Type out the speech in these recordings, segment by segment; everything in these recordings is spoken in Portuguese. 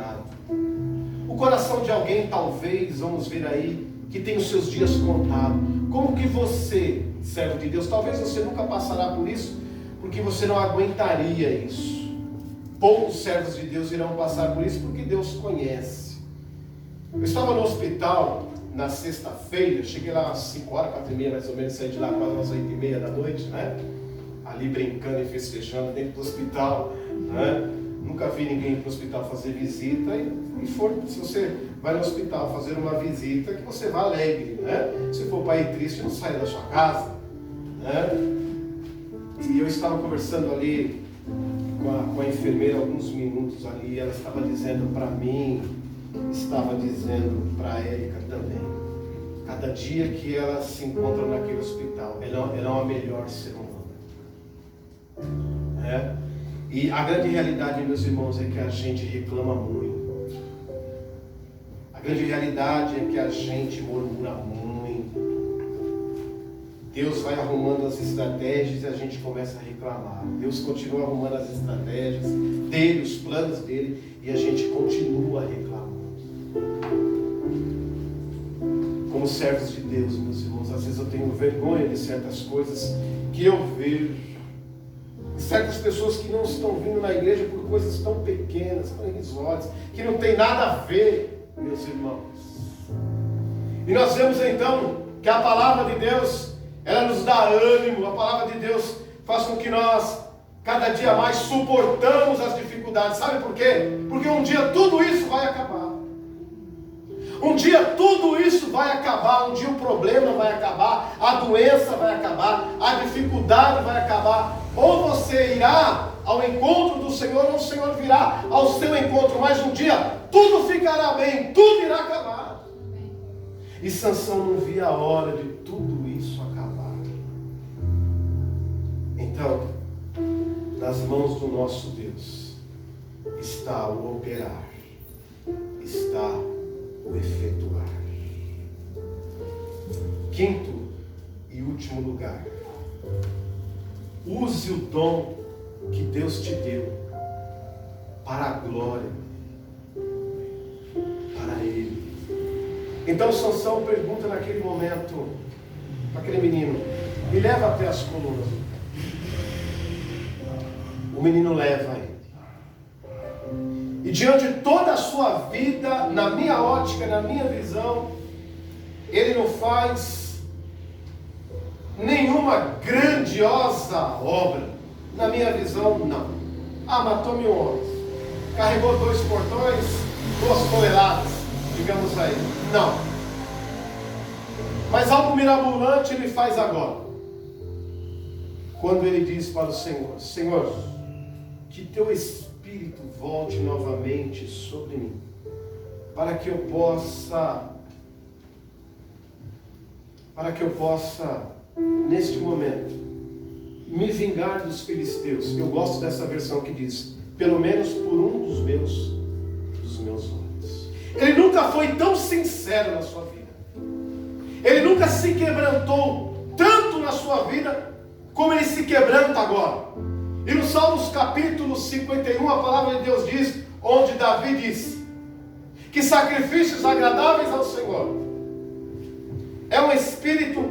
quebrantado. O coração de alguém, talvez, vamos ver aí, que tem os seus dias contados. Como que você, servo de Deus, talvez você nunca passará por isso, porque você não aguentaria isso. Poucos servos de Deus irão passar por isso, porque Deus conhece. Eu estava no hospital na sexta-feira, cheguei lá às 5 horas, 4h30 mais ou menos, saí de lá quase às 8h30 da noite, né? Ali brincando e festejando dentro do hospital, né? Nunca vi ninguém ir para o hospital fazer visita, e se você vai no hospital fazer uma visita, que você vá alegre, né? Se for para ir triste, não saia da sua casa, né? E eu estava conversando ali com a enfermeira alguns minutos ali, e ela estava dizendo para mim, estava dizendo para a Érica também, cada dia que ela se encontra naquele hospital, ela é uma melhor ser humana, né? E a grande realidade, meus irmãos, é que a gente reclama muito. A grande realidade é que a gente murmura muito. Deus vai arrumando as estratégias e a gente começa a reclamar. Deus continua arrumando as estratégias dele, os planos dele, e a gente continua reclamando. Como servos de Deus, meus irmãos, às vezes eu tenho vergonha de certas coisas que eu vejo. Certas pessoas que não estão vindo na igreja por coisas tão pequenas, tão irrisórias, que não tem nada a ver, meus irmãos. E nós vemos então que a palavra de Deus, ela nos dá ânimo. A palavra de Deus faz com que nós cada dia mais suportamos as dificuldades. Sabe por quê? Porque um dia tudo isso vai acabar. Um dia tudo isso vai acabar. Um dia o problema vai acabar, a doença vai acabar, a dificuldade vai acabar. Ou você irá ao encontro do Senhor, ou o Senhor virá ao seu encontro. Mas um dia tudo ficará bem, tudo irá acabar. E Sansão não via a hora de tudo isso acabar. Então, nas mãos do nosso Deus está o operar, está o efetuar. Quinto e último lugar, use o dom que Deus te deu para a glória, para Ele. Então Sansão pergunta naquele momento para aquele menino: me leva até as colunas. O menino leva ele. E diante de toda a sua vida, na minha ótica, na minha visão, ele não faz nenhuma grandiosa obra. Na minha visão, não. Matou 1000 homens, carregou 2 portões, 2 toneladas, digamos aí. Não. Mas algo mirabolante ele faz agora. Quando ele diz para o Senhor: Senhor, que teu Espírito volte novamente sobre mim, para que eu possa, neste momento, me vingar dos filisteus. Eu gosto dessa versão que diz: pelo menos por um dos meus olhos. Ele nunca foi tão sincero na sua vida. Ele nunca se quebrantou tanto na sua vida como ele se quebranta agora. E no Salmos capítulo 51, a palavra de Deus diz, onde Davi diz que sacrifícios agradáveis ao Senhor é um espírito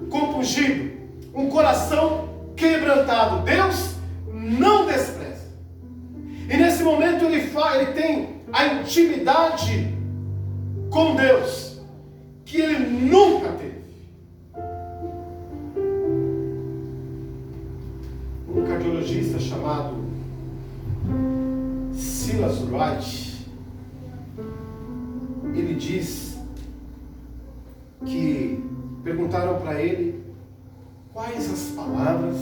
compungido, um coração quebrantado. Deus não despreza. E nesse momento ele tem a intimidade com Deus que ele nunca teve. Um cardiologista chamado Silas Wright, ele diz que perguntaram para ele quais as palavras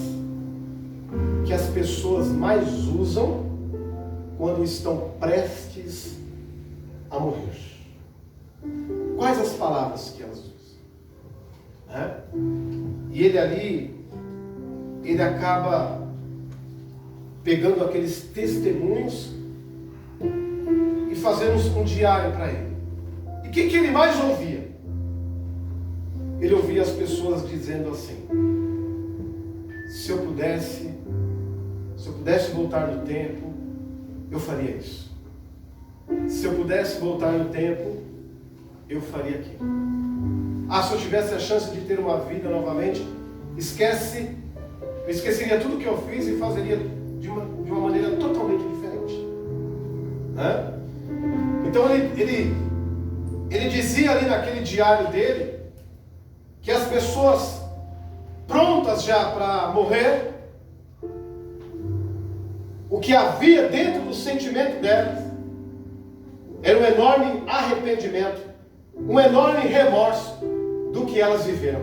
que as pessoas mais usam quando estão prestes a morrer. Quais as palavras que elas usam? E ele acaba pegando aqueles testemunhos e fazendo um diário para ele. E o que ele mais ouvia? Ele ouvia as pessoas dizendo assim: se eu pudesse voltar no tempo, eu faria isso. se eu pudesse voltar no tempo, eu faria aquilo. Se eu tivesse a chance de ter uma vida novamente, eu esqueceria tudo que eu fiz e fazeria de uma maneira totalmente diferente. Então ele dizia ali naquele diário dele, que as pessoas prontas já para morrer, o que havia dentro do sentimento delas era um enorme arrependimento, um enorme remorso do que elas viveram.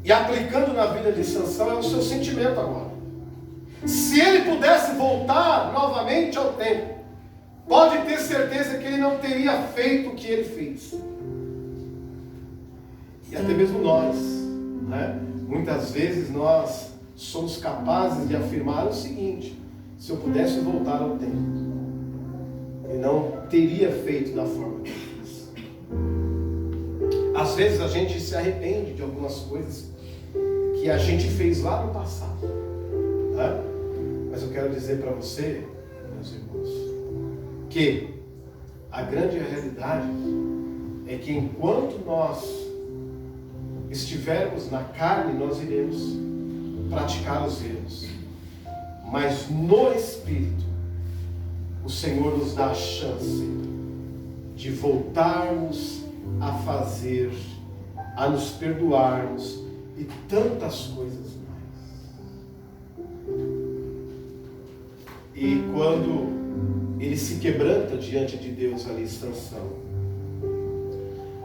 E aplicando na vida de Sansão é o seu sentimento agora. Se ele pudesse voltar novamente ao tempo, pode ter certeza que ele não teria feito o que ele fez. E até mesmo nós, muitas vezes nós somos capazes de afirmar o seguinte: se eu pudesse voltar ao tempo, ele não teria feito da forma que eu fiz. Às vezes a gente se arrepende de algumas coisas que a gente fez lá no passado. Mas eu quero dizer para você, meus irmãos, que a grande realidade é que enquanto nós estivermos na carne, nós iremos praticar os erros. Mas no Espírito, o Senhor nos dá a chance de voltarmos a fazer, a nos perdoarmos e tantas coisas mais. E quando ele se quebranta diante de Deus ali, Sansão,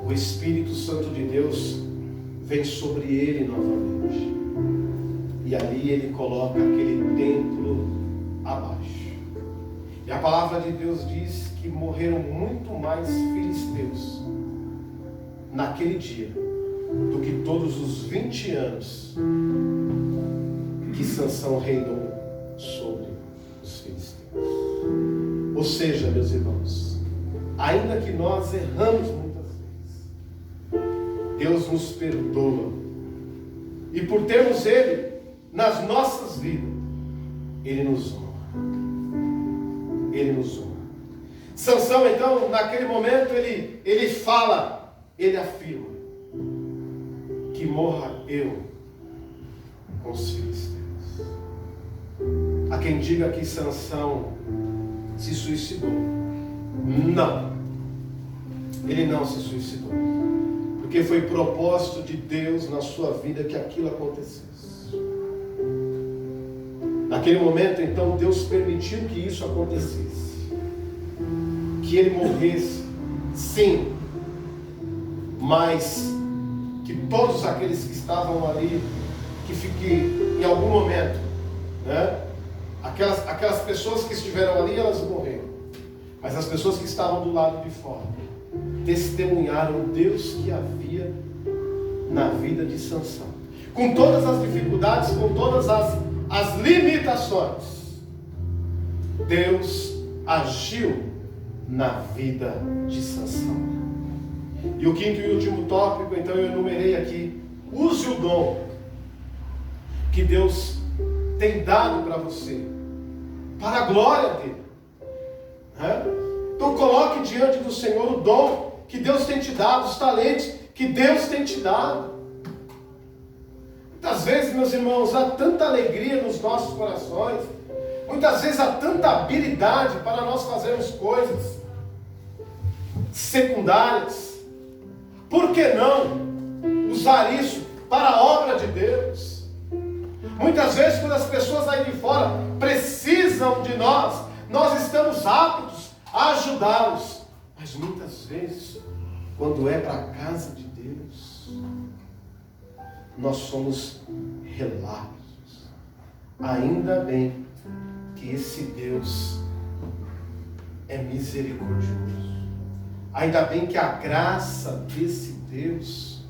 o Espírito Santo de Deus vem sobre ele novamente. E ali ele coloca aquele templo abaixo. E a palavra de Deus diz que morreram muito mais filisteus naquele dia do que todos os 20 anos que Sansão reinou sobre os filisteus. Ou seja, meus irmãos, ainda que nós erramos muitas vezes, Deus nos perdoa. E por termos Ele nas nossas vidas, Ele nos honra. Ele nos honra. Sansão, então, naquele momento, ele fala, ele afirma, que morra eu com os filisteus. Há quem diga que Sansão se suicidou. Não. Ele não se suicidou. Porque foi propósito de Deus na sua vida que aquilo acontecesse. Naquele momento, então, Deus permitiu que isso acontecesse. Que ele morresse, sim. Mas que todos aqueles que estavam ali, que em algum momento, aquelas pessoas que estiveram ali, elas morreram. Mas as pessoas que estavam do lado de fora testemunharam o Deus que havia na vida de Sansão. Com todas as dificuldades, com todas as limitações, Deus agiu na vida de Sansão. E o quinto e último tópico, então, eu enumerei aqui: use o dom que Deus tem dado para você, para a glória dele. Então coloque diante do Senhor o dom que Deus tem te dado, os talentos que Deus tem te dado. Muitas vezes, meus irmãos, há tanta alegria nos nossos corações, muitas vezes há tanta habilidade para nós fazermos coisas secundárias. Por que não usar isso para a obra de Deus? Muitas vezes, quando as pessoas aí de fora precisam de nós, nós estamos aptos a ajudá-los. Mas muitas vezes, quando é para a casa de Deus, nós somos relapsos. Ainda bem que esse Deus é misericordioso. Ainda bem que a graça desse Deus,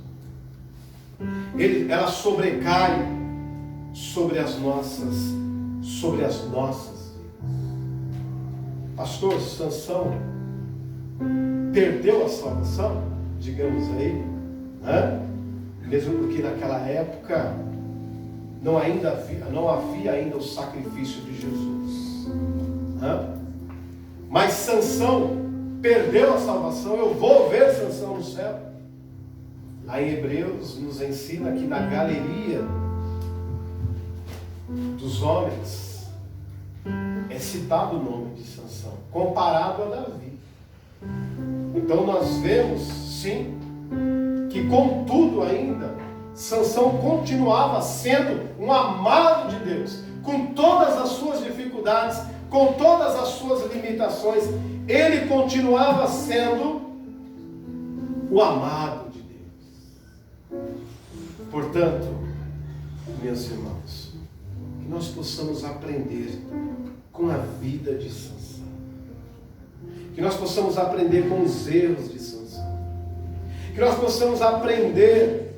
ela sobrecai sobre as nossas vidas. Pastor, Sansão perdeu a salvação, digamos aí, mesmo porque naquela época não havia ainda o sacrifício de Jesus. né? Mas Sansão perdeu a salvação. Eu vou ver Sansão no céu. Lá em Hebreus nos ensina que na galeria dos homens é citado o nome de Sansão, comparado a Davi. Então nós vemos, sim, que contudo ainda, Sansão continuava sendo um amado de Deus, com todas as suas dificuldades, com todas as suas limitações, ele continuava sendo o amado de Deus. Portanto, meus irmãos, que nós possamos aprender com a vida de Sansão, que nós possamos aprender com os erros de Sansão, que nós possamos aprender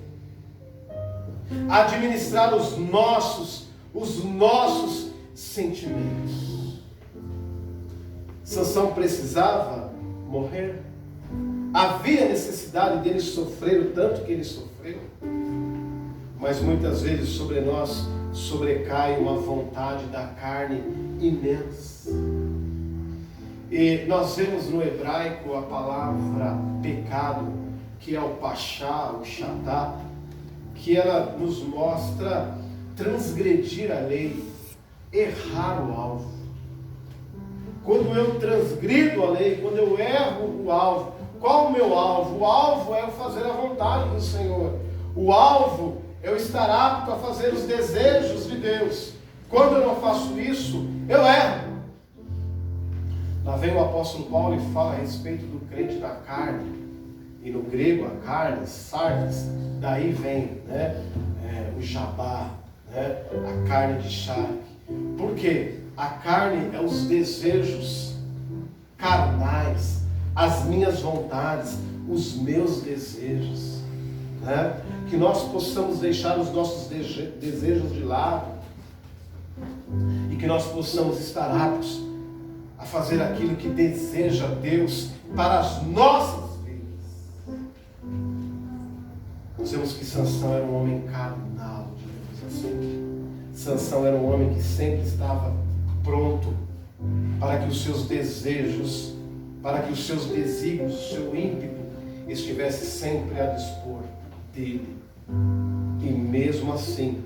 a administrar os nossos sentimentos. Sansão precisava morrer. Havia necessidade dele sofrer o tanto que ele sofreu. Mas muitas vezes sobre nós sobrecai uma vontade da carne imensa. E nós vemos no hebraico a palavra pecado, que é o pachá, o chatá, que ela nos mostra transgredir a lei, errar o alvo. Quando eu transgrido a lei, quando eu erro o alvo, qual o meu alvo? O alvo é eu fazer a vontade do Senhor. O alvo é eu estar apto a fazer os desejos de Deus. Quando eu não faço isso, eu erro. Lá vem o apóstolo Paulo e fala a respeito do crente da carne. E no grego a carne, sardes, daí vem, né, o jabá, né, a carne de charque. Por quê? A carne é os desejos carnais, as minhas vontades, os meus desejos, né? Que nós possamos deixar os nossos desejos de lado e que nós possamos estar aptos a fazer aquilo que deseja Deus para as nossas vidas. Nós vemos que Sansão era um homem carnal, digamos assim. Sansão era um homem que sempre estava pronto para que os seus desejos, para que os seus desígnios, o seu ímpeto estivesse sempre a dispor dele. E mesmo assim,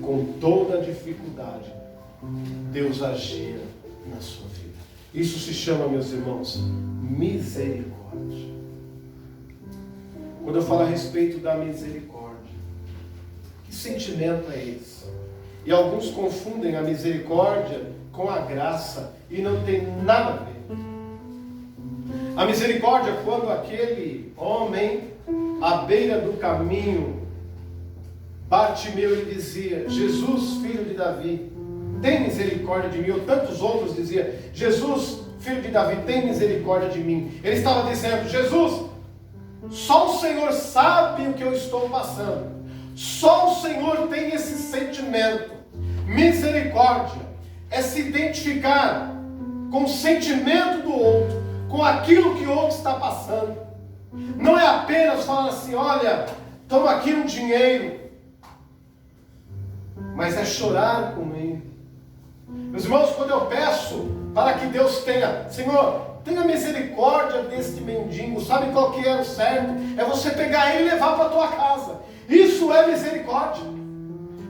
com toda a dificuldade, Deus agia na sua vida. Isso se chama, meus irmãos, misericórdia. Quando eu falo a respeito da misericórdia, que sentimento é esse? E alguns confundem a misericórdia com a graça, e não tem nada a ver. A misericórdia é quando aquele homem, à beira do caminho, Bartimeu e dizia: Jesus, filho de Davi, tem misericórdia de mim. Ou tantos outros diziam: Jesus, filho de Davi, tem misericórdia de mim. Ele estava dizendo: Jesus, só o Senhor sabe o que eu estou passando. Só o Senhor tem esse sentimento. Misericórdia é se identificar com o sentimento do outro, com aquilo que o outro está passando. Não é apenas falar assim: olha, toma aqui um dinheiro, mas é chorar com ele. Meus irmãos, quando eu peço para que Deus tenha, Senhor, tenha misericórdia deste mendigo, sabe qual que é o certo? É você pegar ele e levar para a tua casa. Isso é misericórdia.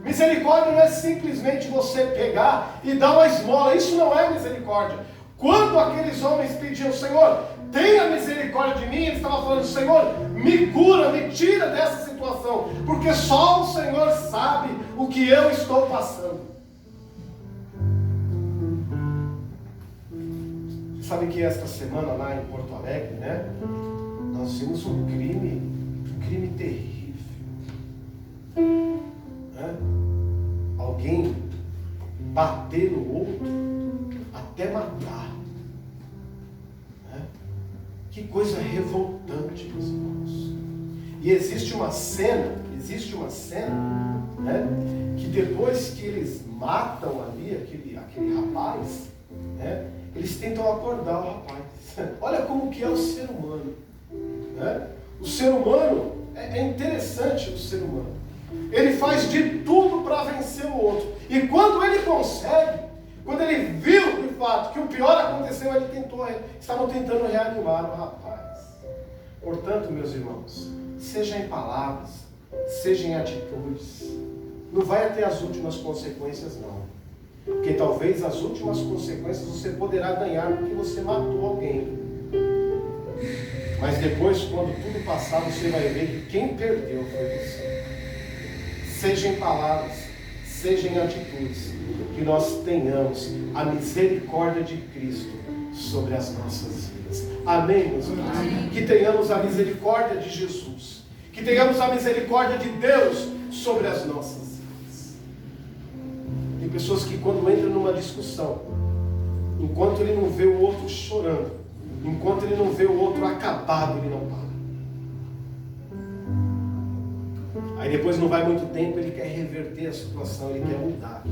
Misericórdia não é simplesmente você pegar e dar uma esmola. Isso não é misericórdia. Quando aqueles homens pediam: Senhor, tenha misericórdia de mim, eles estavam falando: Senhor, me cura, me tira dessa situação, porque só o Senhor sabe o que eu estou passando. Você sabe que esta semana lá em Porto Alegre, né, nós vimos um crime terrível. Alguém bater no outro até matar. Que coisa revoltante, meus irmãos. E existe uma cena, né, que depois que eles matam ali aquele rapaz, né, eles tentam acordar o rapaz. Olha como que é o ser humano, né? O ser humano, é interessante o ser humano. Ele faz de tudo para vencer o outro. E quando ele consegue, quando ele viu que fato que o pior aconteceu, estavam tentando reanimar o rapaz. Portanto, meus irmãos, seja em palavras, seja em atitudes, não vai até as últimas consequências não. Porque talvez as últimas consequências você poderá ganhar porque você matou alguém. Mas depois, quando tudo passar, você vai ver que quem perdeu foi você. Seja em palavras, seja em atitudes, que nós tenhamos a misericórdia de Cristo sobre as nossas vidas. Amém, meus irmãos? Que tenhamos a misericórdia de Jesus. Que tenhamos a misericórdia de Deus sobre as nossas vidas. Tem pessoas que quando entram numa discussão, enquanto ele não vê o outro chorando, enquanto ele não vê o outro acabado, ele não para. Aí depois não vai muito tempo, ele quer reverter a situação, ele quer mudar.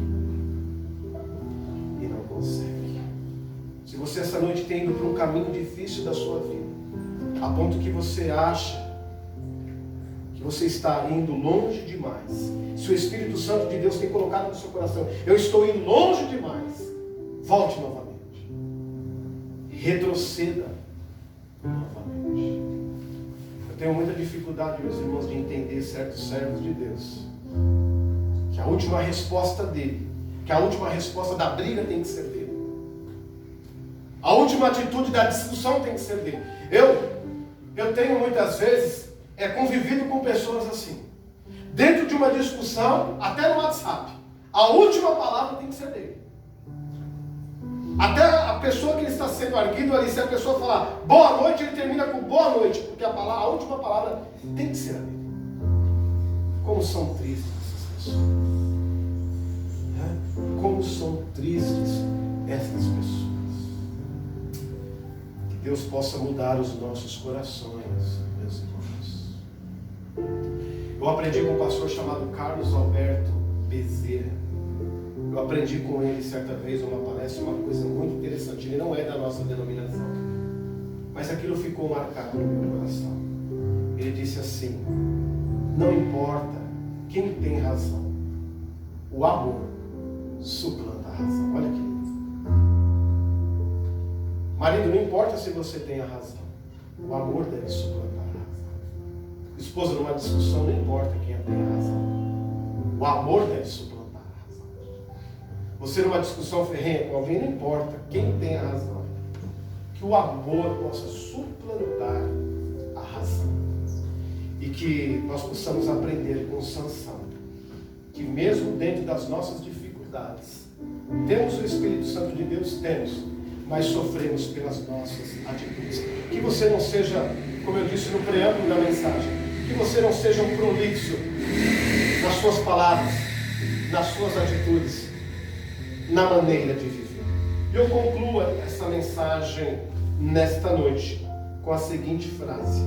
E não consegue. Se você essa noite tem ido para um caminho difícil da sua vida, a ponto que você acha que você está indo longe demais, se o Espírito Santo de Deus tem colocado no seu coração, eu estou indo longe demais, volte novamente. Retroceda novamente. Eu tenho muita dificuldade, meus irmãos, de entender certos servos de Deus, que a última resposta dele, que a última resposta da briga tem que ser dele, a última atitude da discussão tem que ser dele. Eu tenho muitas vezes convivido com pessoas assim, dentro de uma discussão, até no WhatsApp, a última palavra tem que ser dele. Até a pessoa que ele está sendo arguido ali, se a pessoa falar boa noite, ele termina com boa noite, porque a última palavra tem que ser a dele. Como são tristes essas pessoas. Como são tristes essas pessoas. Que Deus possa mudar os nossos corações, meus irmãos. Eu aprendi com um pastor chamado Carlos Alberto Bezerra. Eu aprendi com ele certa vez numa palestra uma coisa muito interessante. Ele não é da nossa denominação, mas aquilo ficou marcado no meu coração. Ele disse assim: não importa quem tem razão, o amor suplanta a razão. Olha aqui. Marido, não importa se você tem a razão, o amor deve suplantar a razão. Esposa, numa discussão, não importa quem tem a razão, o amor deve suplantar. Você numa discussão ferrenha com alguém, não importa quem tem a razão, que o amor possa suplantar a razão. E que nós possamos aprender com Sansão, que mesmo dentro das nossas dificuldades, temos o Espírito Santo de Deus, temos, mas sofremos pelas nossas atitudes. Que você não seja, como eu disse no preâmbulo da mensagem, que você não seja um prolixo nas suas palavras, nas suas atitudes, na maneira de viver. E eu concluo essa mensagem nesta noite com a seguinte frase: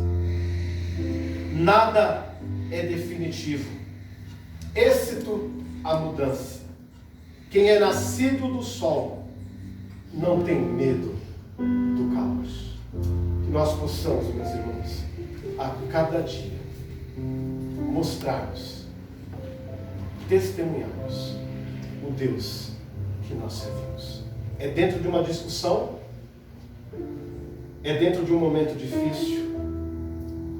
nada é definitivo, exceto a mudança. Quem é nascido do sol não tem medo do calor. Que nós possamos, meus irmãos, a cada dia mostrarmos, testemunharmos o Deus que nós servimos. É dentro de uma discussão, é dentro de um momento difícil,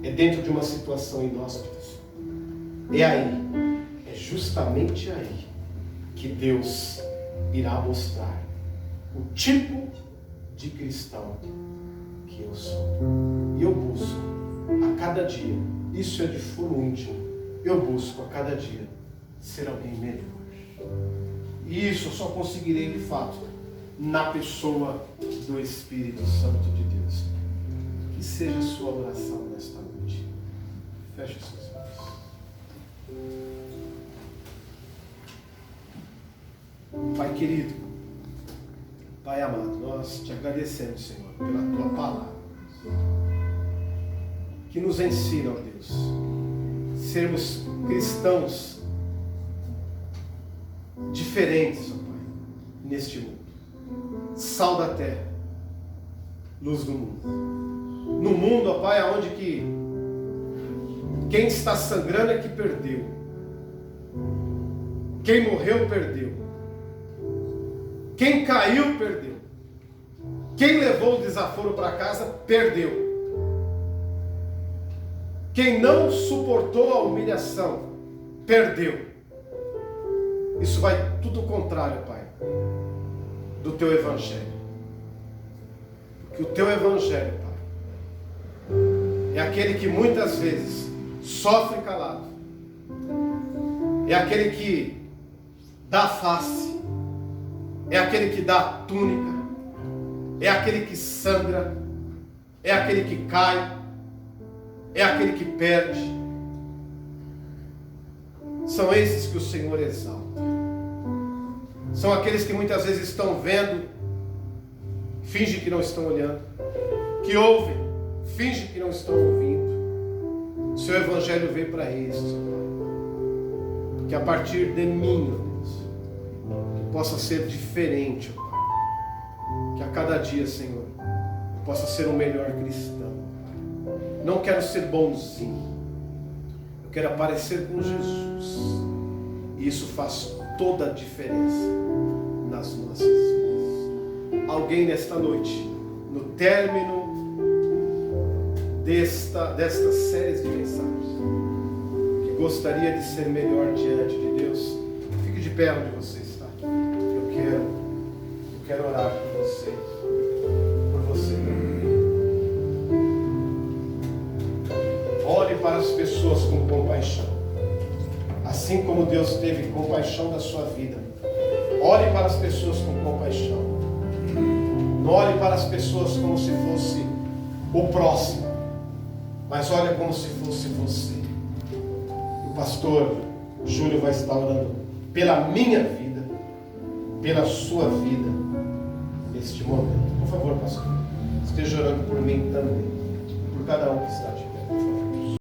é dentro de uma situação inóspita. É aí, é justamente aí que Deus irá mostrar o tipo de cristão que eu sou. E eu busco a cada dia, isso é de foro íntimo, eu busco a cada dia ser alguém melhor. E isso eu só conseguirei de fato na pessoa do Espírito Santo de Deus. Que seja a sua oração nesta noite. Feche seus olhos. Pai querido, Pai amado, nós te agradecemos, Senhor, pela tua palavra, que nos ensina, ó Deus, sermos cristãos diferentes, ó Pai, neste mundo. Sal da terra, luz do mundo. No mundo, ó Pai, onde que quem está sangrando é que perdeu. Quem morreu, perdeu. Quem caiu, perdeu. Quem levou o desaforo para casa, perdeu. Quem não suportou a humilhação, perdeu. Isso vai tudo contrário, Pai, do Teu Evangelho. Porque o Teu Evangelho, Pai, é aquele que muitas vezes sofre calado. É aquele que dá face. É aquele que dá túnica. É aquele que sangra. É aquele que cai. É aquele que perde. São esses que o Senhor exalta. São aqueles que muitas vezes estão vendo, fingem que não estão olhando, que ouvem, fingem que não estão ouvindo. O Seu Evangelho veio para isso, que a partir de mim, ó Deus, que possa ser diferente, ó Pai. Que a cada dia, Senhor, eu possa ser um melhor cristão. Não quero ser bonzinho, eu quero aparecer com Jesus, e isso faz toda a diferença nas nossas vidas. Alguém nesta noite, no término destas séries de mensagens, que gostaria de ser melhor diante de Deus, fique de pé onde você está. Eu quero orar por você. Olhe para as pessoas com compaixão, assim como Deus teve compaixão da sua vida. Olhe para as pessoas com compaixão. Não olhe para as pessoas como se fosse o próximo, mas olhe como se fosse você. O pastor Júlio vai estar orando pela minha vida, pela sua vida, neste momento. Por favor, pastor, esteja orando por mim também.